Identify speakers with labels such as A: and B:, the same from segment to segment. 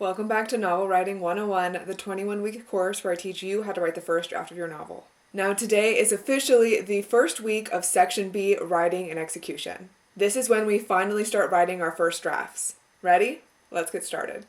A: Welcome back to Novel Writing 101, the 21-week course where I teach you how to write the first draft of your novel. Now today is officially the first week of Section B, Writing and Execution. This is when we finally start writing our first drafts. Ready? Let's get started.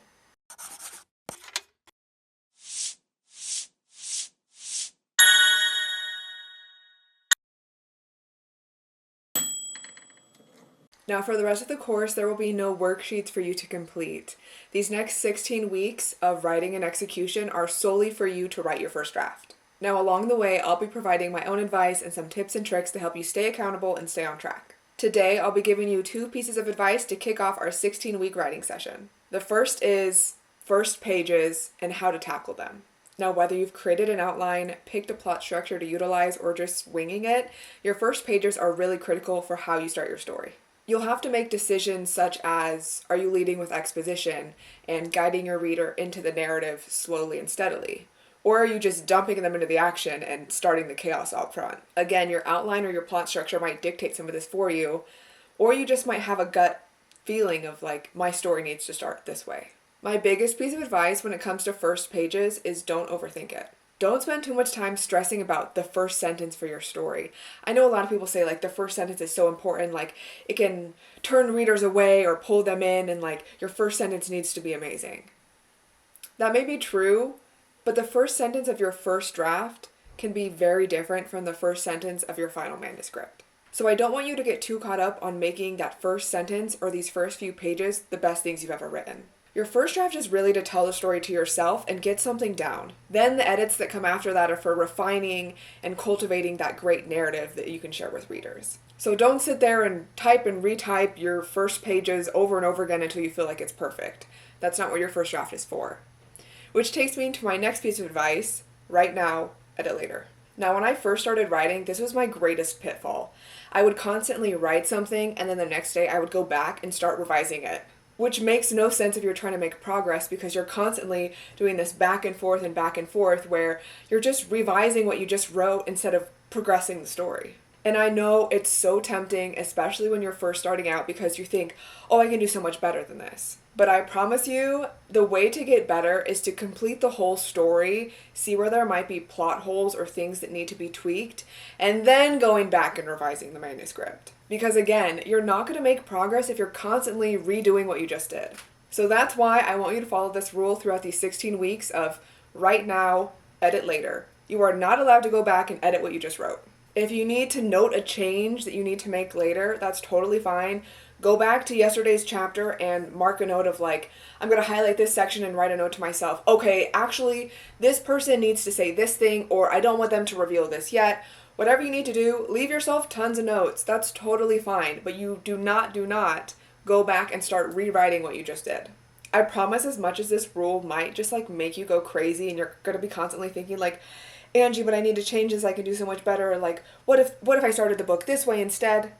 A: Now for the rest of the course, there will be no worksheets for you to complete. These next 16 weeks of writing and execution are solely for you to write your first draft. Now along the way, I'll be providing my own advice and some tips and tricks to help you stay accountable and stay on track. Today, I'll be giving you 2 pieces of advice to kick off our 16-week writing session. The first is first pages and how to tackle them. Now, whether you've created an outline, picked a plot structure to utilize, or just winging it, your first pages are really critical for how you start your story. You'll have to make decisions such as, are you leading with exposition and guiding your reader into the narrative slowly and steadily? Or are you just dumping them into the action and starting the chaos out front? Again, your outline or your plot structure might dictate some of this for you, or you just might have a gut feeling of like, my story needs to start this way. My biggest piece of advice when it comes to first pages is don't overthink it. Don't spend too much time stressing about the first sentence for your story. I know a lot of people say like the first sentence is so important, like it can turn readers away or pull them in, and like your first sentence needs to be amazing. That may be true, but the first sentence of your first draft can be very different from the first sentence of your final manuscript. So I don't want you to get too caught up on making that first sentence or these first few pages the best things you've ever written. Your first draft is really to tell the story to yourself and get something down. Then the edits that come after that are for refining and cultivating that great narrative that you can share with readers. So don't sit there and type and retype your first pages over and over again until you feel like it's perfect. That's not what your first draft is for. Which takes me to my next piece of advice: write now, edit later. Now, when I first started writing, this was my greatest pitfall. I would constantly write something and then the next day I would go back and start revising it. Which makes no sense if you're trying to make progress, because you're constantly doing this back and forth where you're just revising what you just wrote instead of progressing the story. And I know it's so tempting, especially when you're first starting out, because you think, oh, I can do so much better than this. But I promise you, the way to get better is to complete the whole story, see where there might be plot holes or things that need to be tweaked, and then going back and revising the manuscript. Because again, you're not going to make progress if you're constantly redoing what you just did. So that's why I want you to follow this rule throughout these 16 weeks of write now, edit later. You are not allowed to go back and edit what you just wrote. If you need to note a change that you need to make later, that's totally fine. Go back to yesterday's chapter and mark a note of like, I'm going to highlight this section and write a note to myself. Okay, actually, this person needs to say this thing, or I don't want them to reveal this yet. Whatever you need to do, leave yourself tons of notes. That's totally fine. But you do not go back and start rewriting what you just did. I promise, as much as this rule might just like make you go crazy and you're going to be constantly thinking like, Angie, but I need to change this, I can do so much better. Like, what if I started the book this way instead?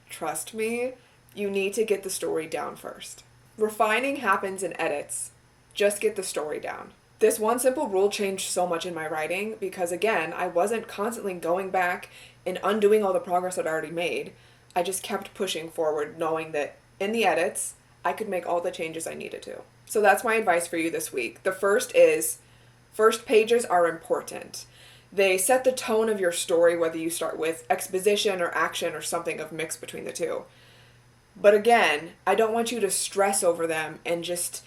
A: Trust me, you need to get the story down first. Refining happens in edits. Just get the story down. This one simple rule changed so much in my writing because, again, I wasn't constantly going back and undoing all the progress I'd already made. I just kept pushing forward, knowing that in the edits, I could make all the changes I needed to. So that's my advice for you this week. The first is, first pages are important. They set the tone of your story, whether you start with exposition or action or something of mix between the two. But again, I don't want you to stress over them and just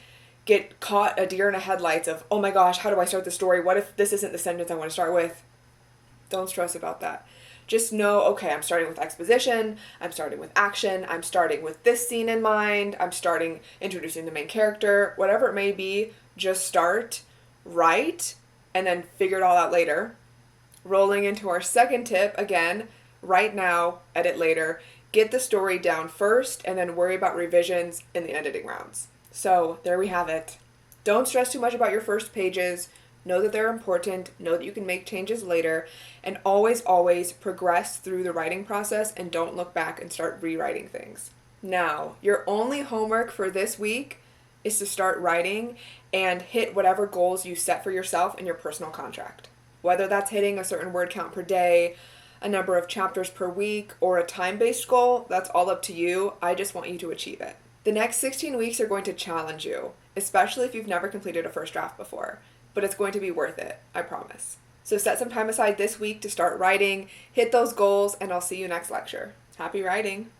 A: get caught a deer in the headlights of, oh my gosh, how do I start the story? What if this isn't the sentence I want to start with? Don't stress about that. Just know, okay, I'm starting with exposition, I'm starting with action, I'm starting with this scene in mind, I'm starting introducing the main character, whatever it may be, just start, write, and then figure it all out later. Rolling into our second tip, again, write now, edit later. Get the story down first, and then worry about revisions in the editing rounds. So there we have it. Don't stress too much about your first pages. Know that they're important. Know that you can make changes later. And always progress through the writing process and don't look back and start rewriting things. Now, your only homework for this week is to start writing and hit whatever goals you set for yourself in your personal contract. Whether that's hitting a certain word count per day, a number of chapters per week, or a time-based goal, that's all up to you. I just want you to achieve it. The next 16 weeks are going to challenge you. especially if you've never completed a first draft before. But it's going to be worth it, I promise. So set some time aside this week to start writing, hit those goals, and I'll see you next lecture. Happy writing!